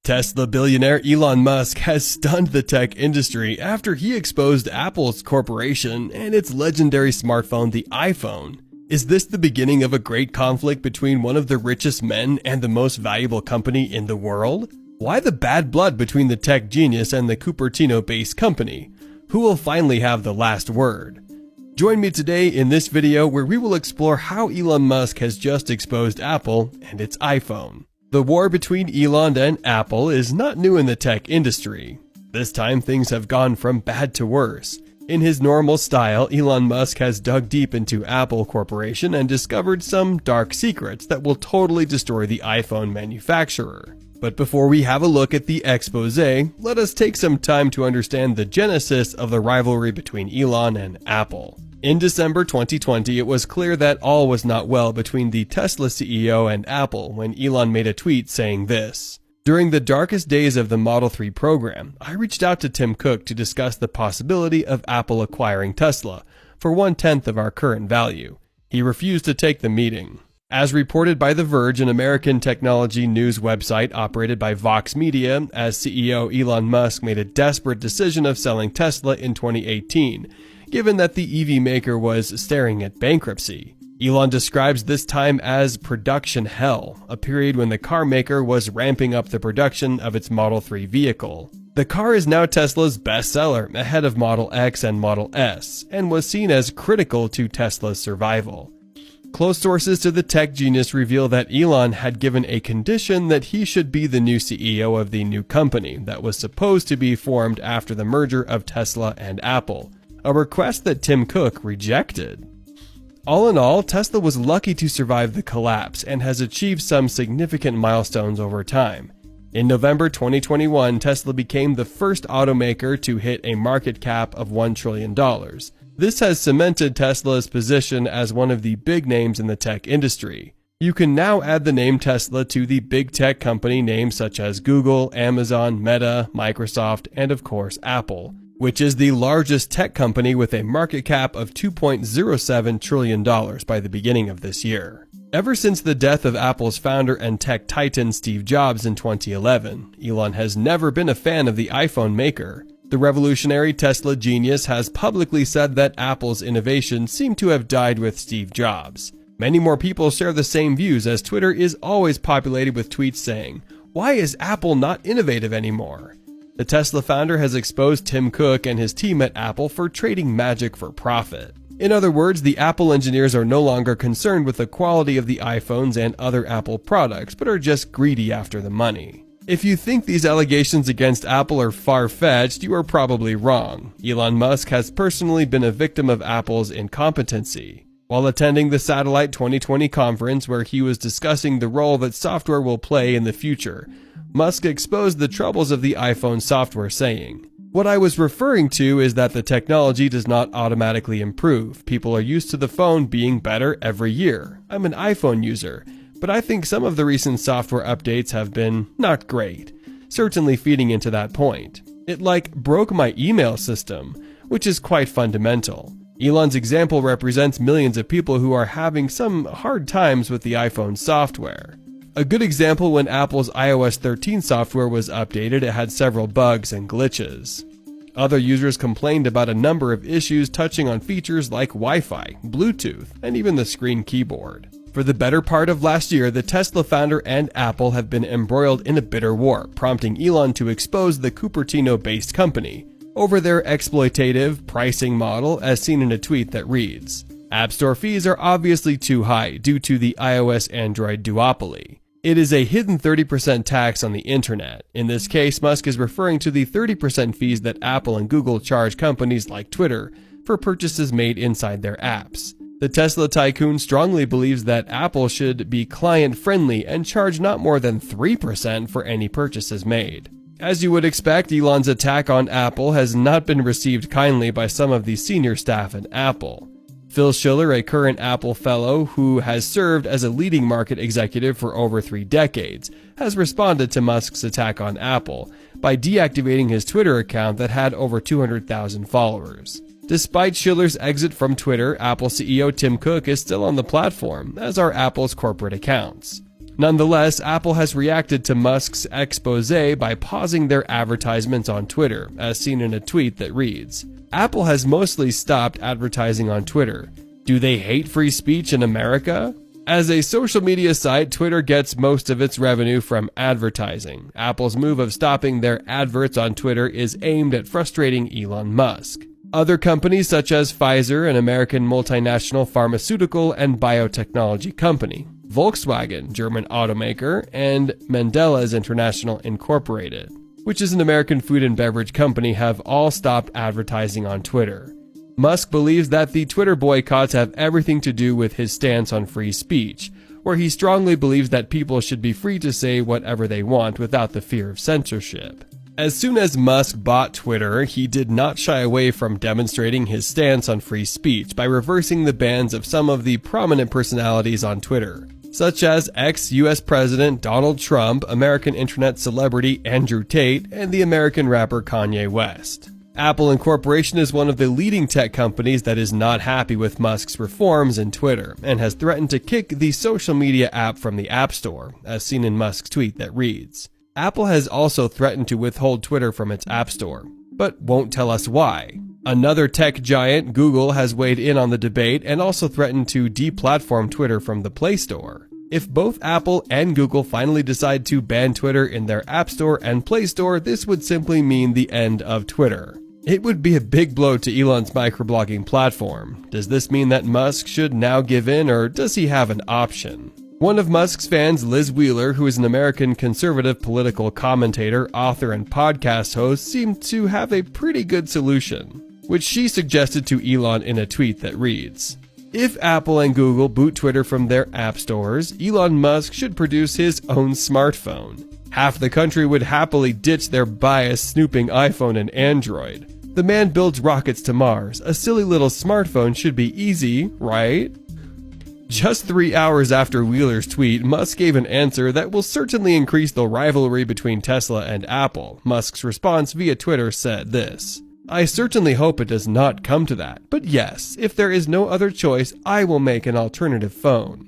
Tesla billionaire Elon Musk has stunned the tech industry after he exposed Apple's corporation and its legendary smartphone, the iPhone. Is this the beginning of a great conflict between one of the richest men and the most valuable company in the world? Why the bad blood between the tech genius and the Cupertino-based company? Who will finally have the last word? Join me today in this video where we will explore how Elon Musk has just exposed Apple and its iPhone. The war between Elon and Apple is not new in the tech industry. This time things have gone from bad to worse. In his normal style, Elon Musk has dug deep into Apple Corporation and discovered some dark secrets that will totally destroy the iPhone manufacturer. But before we have a look at the expose, let us take some time to understand the genesis of the rivalry between Elon and Apple. In December 2020, it was clear that all was not well between the Tesla CEO and Apple when Elon made a tweet saying this: "During the darkest days of the Model 3 program, I reached out to Tim Cook to discuss the possibility of Apple acquiring Tesla for 1/10 of our current value. He refused to take the meeting." As reported by The Verge, an American technology news website operated by Vox Media, as CEO Elon Musk made a desperate decision of selling Tesla in 2018, given that the EV maker was staring at bankruptcy. Elon describes this time as production hell, a period when the car maker was ramping up the production of its Model 3 vehicle. The car is now Tesla's bestseller, ahead of Model X and Model S, and was seen as critical to Tesla's survival. Close sources to the tech genius reveal that Elon had given a condition that he should be the new CEO of the new company that was supposed to be formed after the merger of Tesla and Apple, a request that Tim Cook rejected. All in all, Tesla was lucky to survive the collapse and has achieved some significant milestones over time. In November 2021, Tesla became the first automaker to hit a market cap of $1 trillion. This has cemented Tesla's position as one of the big names in the tech industry. You can now add the name Tesla to the big tech company names such as Google, Amazon, Meta, Microsoft, and of course Apple, which is the largest tech company with a market cap of $2.07 trillion by the beginning of this year. Ever since the death of Apple's founder and tech titan Steve Jobs in 2011, Elon has never been a fan of the iPhone maker. The revolutionary Tesla genius has publicly said that Apple's innovations seem to have died with Steve Jobs. Many more people share the same views, as Twitter is always populated with tweets saying, "Why is Apple not innovative anymore?" The Tesla founder has exposed Tim Cook and his team at Apple for trading magic for profit. In other words, the Apple engineers are no longer concerned with the quality of the iPhones and other Apple products, but are just greedy after the money. If you think these allegations against Apple are far-fetched, you are probably wrong. Elon Musk has personally been a victim of Apple's incompetency. While attending the Satellite 2020 conference where he was discussing the role that software will play in the future, Musk exposed the troubles of the iPhone software, saying, "What I was referring to is that the technology does not automatically improve. People are used to the phone being better every year. I'm an iPhone user, but I think some of the recent software updates have been not great, certainly feeding into that point. It broke my email system, which is quite fundamental." Elon's example represents millions of people who are having some hard times with the iPhone software. A good example: when Apple's iOS 13 software was updated, it had several bugs and glitches. Other users complained about a number of issues touching on features like Wi-Fi, Bluetooth, and even the screen keyboard. For the better part of last year, the Tesla founder and Apple have been embroiled in a bitter war, prompting Elon to expose the Cupertino-based company over their exploitative pricing model, as seen in a tweet that reads, "App Store fees are obviously too high due to the iOS-Android duopoly. It is a hidden 30% tax on the internet." In this case, Musk is referring to the 30% fees that Apple and Google charge companies like Twitter for purchases made inside their apps. The Tesla tycoon strongly believes that Apple should be client-friendly and charge not more than 3% for any purchases made. As you would expect, Elon's attack on Apple has not been received kindly by some of the senior staff at Apple. Phil Schiller, a current Apple fellow who has served as a leading market executive for over 3 decades, has responded to Musk's attack on Apple by deactivating his Twitter account that had over 200,000 followers. Despite Schiller's exit from Twitter, Apple CEO Tim Cook is still on the platform, as are Apple's corporate accounts. Nonetheless, Apple has reacted to Musk's expose by pausing their advertisements on Twitter, as seen in a tweet that reads, "Apple has mostly stopped advertising on Twitter. Do they hate free speech in America?" As a social media site, Twitter gets most of its revenue from advertising. Apple's move of stopping their adverts on Twitter is aimed at frustrating Elon Musk. Other companies such as Pfizer, an American multinational pharmaceutical and biotechnology company, Volkswagen, German automaker, and Mandela's International Incorporated, which is an American food and beverage company, have all stopped advertising on Twitter. Musk believes that the Twitter boycotts have everything to do with his stance on free speech, where he strongly believes that people should be free to say whatever they want without the fear of censorship. As soon as Musk bought Twitter, he did not shy away from demonstrating his stance on free speech by reversing the bans of some of the prominent personalities on Twitter, such as ex-US President Donald Trump, American internet celebrity Andrew Tate, and the American rapper Kanye West. Apple Incorporation is one of the leading tech companies that is not happy with Musk's reforms in Twitter and has threatened to kick the social media app from the App Store, as seen in Musk's tweet that reads, "Apple has also threatened to withhold Twitter from its App Store, but won't tell us why." Another tech giant, Google, has weighed in on the debate and also threatened to deplatform Twitter from the Play Store. If both Apple and Google finally decide to ban Twitter in their App Store and Play Store, this would simply mean the end of Twitter. It would be a big blow to Elon's microblogging platform. Does this mean that Musk should now give in, or does he have an option? One of Musk's fans, Liz Wheeler, who is an American conservative political commentator, author, and podcast host, seemed to have a pretty good solution, which she suggested to Elon in a tweet that reads, "If Apple and Google boot Twitter from their app stores, Elon Musk should produce his own smartphone. Half the country would happily ditch their biased snooping iPhone and Android. The man builds rockets to Mars. A silly little smartphone should be easy, right?" Just 3 hours after Wheeler's tweet, Musk gave an answer that will certainly increase the rivalry between Tesla and Apple. Musk's response via Twitter said this, "I certainly hope it does not come to that, but yes, if there is no other choice, I will make an alternative phone."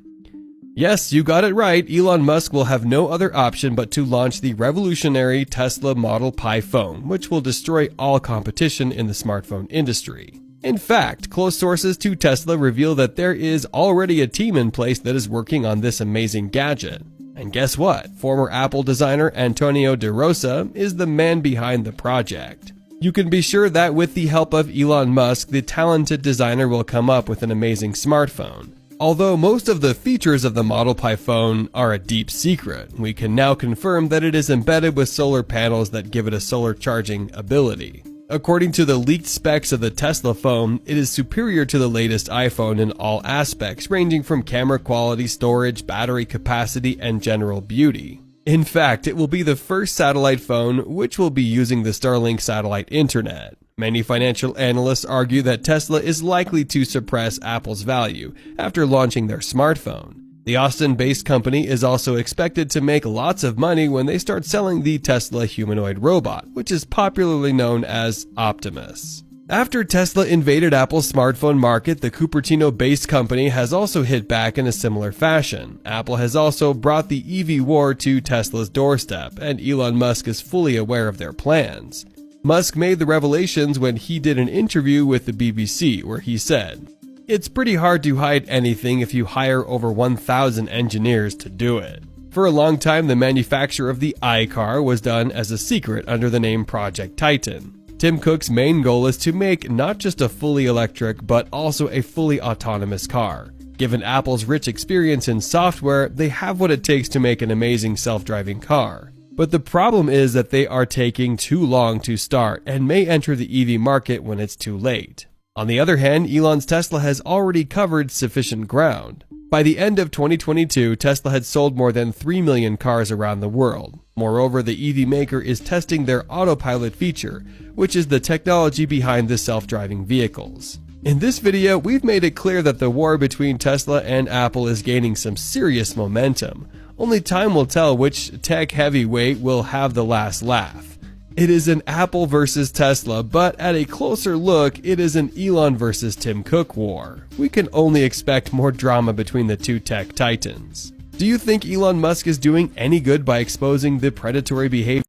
Yes, you got it right. Elon Musk will have no other option but to launch the revolutionary Tesla Model Pi phone, which will destroy all competition in the smartphone industry. In fact, close sources to Tesla reveal that there is already a team in place that is working on this amazing gadget. And guess what? Former Apple designer Antonio De Rosa is the man behind the project. You can be sure that with the help of Elon Musk, the talented designer will come up with an amazing smartphone. Although most of the features of the Model Pi phone are a deep secret, we can now confirm that it is embedded with solar panels that give it a solar charging ability. According to the leaked specs of the Tesla phone, it is superior to the latest iPhone in all aspects, ranging from camera quality, storage, battery capacity, and general beauty. In fact, it will be the first satellite phone which will be using the Starlink satellite internet. Many financial analysts argue that Tesla is likely to suppress Apple's value after launching their smartphone. The Austin-based company is also expected to make lots of money when they start selling the Tesla humanoid robot, which is popularly known as Optimus. After Tesla invaded Apple's smartphone market, the Cupertino-based company has also hit back in a similar fashion. Apple has also brought the EV war to Tesla's doorstep, and Elon Musk is fully aware of their plans. Musk made the revelations when he did an interview with the BBC, where he said, "It's pretty hard to hide anything if you hire over 1,000 engineers to do it." For a long time, the manufacture of the iCar was done as a secret under the name Project Titan. Tim Cook's main goal is to make not just a fully electric, but also a fully autonomous car. Given Apple's rich experience in software, they have what it takes to make an amazing self-driving car. But the problem is that they are taking too long to start and may enter the EV market when it's too late. On the other hand, Elon's Tesla has already covered sufficient ground. By the end of 2022, Tesla had sold more than 3 million cars around the world. Moreover, the EV maker is testing their autopilot feature, which is the technology behind the self-driving vehicles. In this video, we've made it clear that the war between Tesla and Apple is gaining some serious momentum. Only time will tell which tech heavyweight will have the last laugh. It is an Apple versus Tesla, but at a closer look, it is an Elon versus Tim Cook war. We can only expect more drama between the two tech titans. Do you think Elon Musk is doing any good by exposing the predatory behavior